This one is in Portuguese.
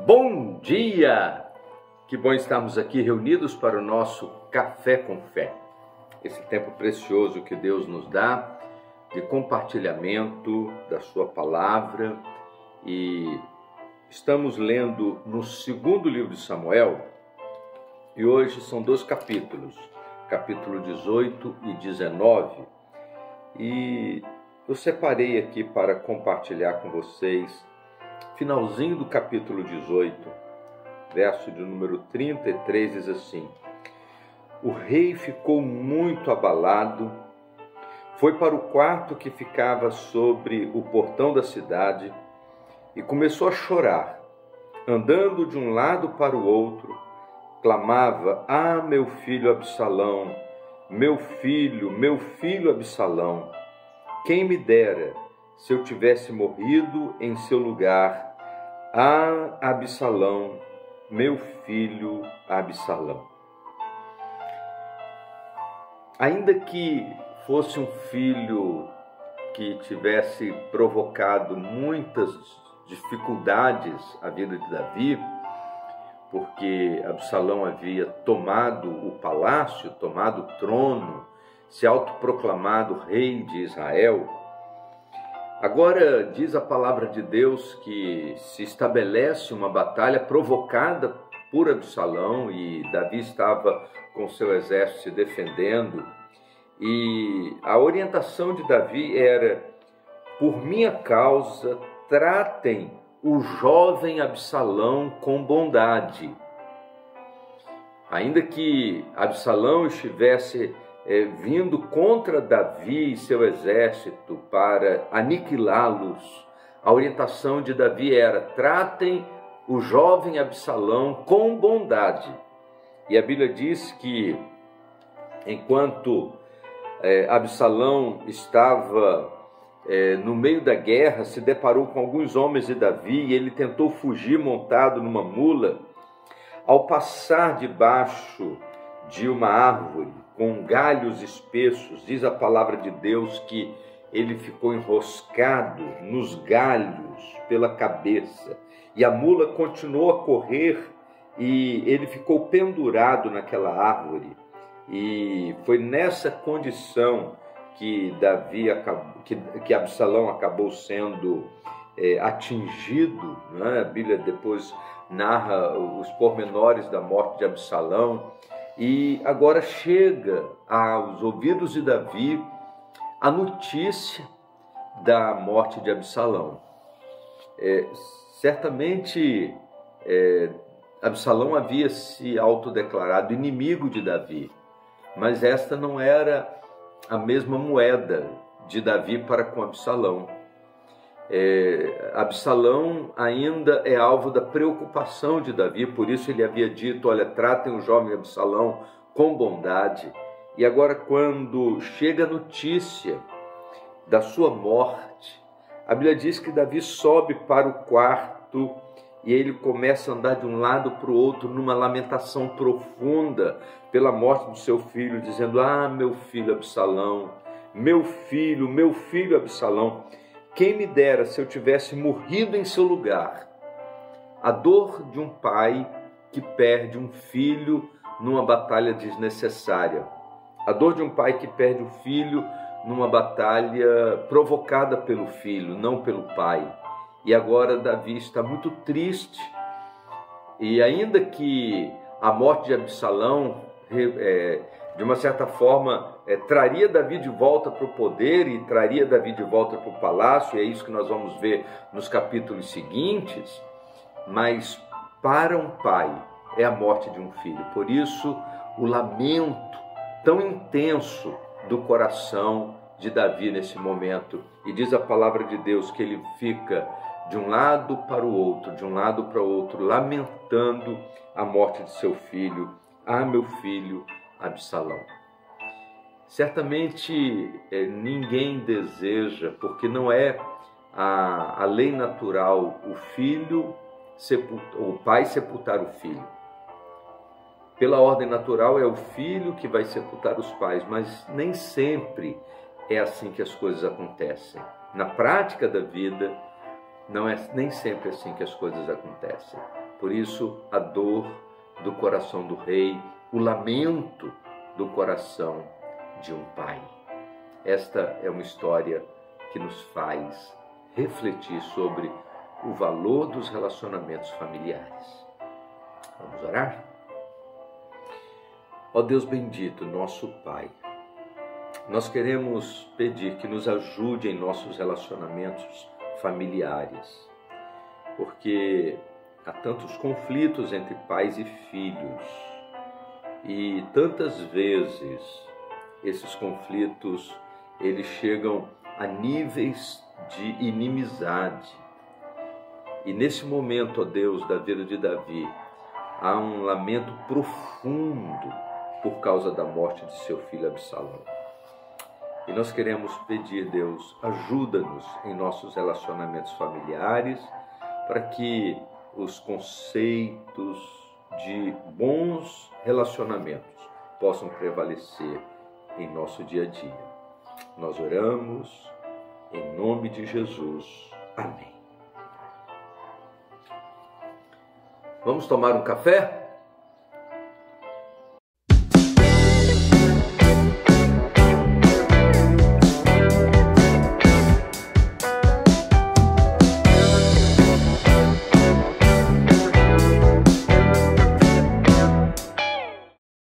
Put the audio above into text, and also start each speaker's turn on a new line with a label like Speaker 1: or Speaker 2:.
Speaker 1: Bom dia! Que bom estarmos aqui reunidos para o nosso Café com Fé. Esse tempo precioso que Deus nos dá de compartilhamento da sua palavra. E estamos lendo no segundo livro de Samuel e hoje são 2 capítulos, capítulo 18 e 19. E eu separei aqui para compartilhar com vocês finalzinho do capítulo 18, verso de número 33, diz assim: o rei ficou muito abalado, foi para o quarto que ficava sobre o portão da cidade e começou a chorar. Andando de um lado para o outro, clamava: ah, meu filho Absalão, meu filho Absalão, quem me dera se eu tivesse morrido em seu lugar. Ah, Absalão, meu filho Absalão. Ainda que fosse um filho que tivesse provocado muitas dificuldades à vida de Davi, porque Absalão havia tomado o palácio, tomado o trono, se autoproclamado rei de Israel. Agora diz a palavra de Deus que se estabelece uma batalha provocada por Absalão e Davi estava com seu exército se defendendo. E a orientação de Davi era: por minha causa, tratem o jovem Absalão com bondade. Ainda que Absalão estivesse vindo contra Davi e seu exército para aniquilá-los, a orientação de Davi era: tratem o jovem Absalão com bondade. E a Bíblia diz que enquanto Absalão estava no meio da guerra, se deparou com alguns homens de Davi e ele tentou fugir montado numa mula. Ao passar debaixo de uma árvore com galhos espessos, diz a palavra de Deus que ele ficou enroscado nos galhos pela cabeça e a mula continuou a correr e ele ficou pendurado naquela árvore. E foi nessa condição que Absalão acabou sendo atingido, né? A Bíblia depois narra os pormenores da morte de Absalão. E agora chega aos ouvidos de Davi a notícia da morte de Absalão. Certamente Absalão havia se autodeclarado inimigo de Davi, mas esta não era a mesma moeda de Davi para com Absalão. Absalão ainda é alvo da preocupação de Davi, por isso ele havia dito: olha, tratem o jovem Absalão com bondade. E agora, quando chega a notícia da sua morte, a Bíblia diz que Davi sobe para o quarto e ele começa a andar de um lado para o outro numa lamentação profunda pela morte do seu filho, dizendo: ah, meu filho Absalão, meu filho Absalão, quem me dera se eu tivesse morrido em seu lugar. A dor de um pai que perde um filho numa batalha desnecessária. A dor de um pai que perde o filho numa batalha provocada pelo filho, não pelo pai. E agora Davi está muito triste. E ainda que a morte de Absalão, de uma certa forma, traria Davi de volta para o poder e traria Davi de volta para o palácio, e é isso que nós vamos ver nos capítulos seguintes, mas para um pai é a morte de um filho. Por isso, o lamento tão intenso do coração de Davi nesse momento. E diz a palavra de Deus que ele fica de um lado para o outro, de um lado para o outro, lamentando a morte de seu filho. Ah, meu filho Absalão. Certamente ninguém deseja, porque não é a lei natural o pai sepultar o filho. Pela ordem natural é o filho que vai sepultar os pais, mas nem sempre é assim que as coisas acontecem. Na prática da vida, não é nem sempre assim que as coisas acontecem. Por isso, a dor do coração do rei, o lamento do coração de um pai. Esta é uma história que nos faz refletir sobre o valor dos relacionamentos familiares. Vamos orar? Ó Deus bendito, nosso Pai, nós queremos pedir que nos ajude em nossos relacionamentos familiares, porque há tantos conflitos entre pais e filhos e tantas vezes esses conflitos eles chegam a níveis de inimizade. E nesse momento, ó Deus, da vida de Davi, há um lamento profundo por causa da morte de seu filho Absalão. E nós queremos pedir, Deus, ajuda-nos em nossos relacionamentos familiares para que os conceitos de bons relacionamentos possam prevalecer em nosso dia a dia. Nós oramos em nome de Jesus. Amém. Vamos tomar um café?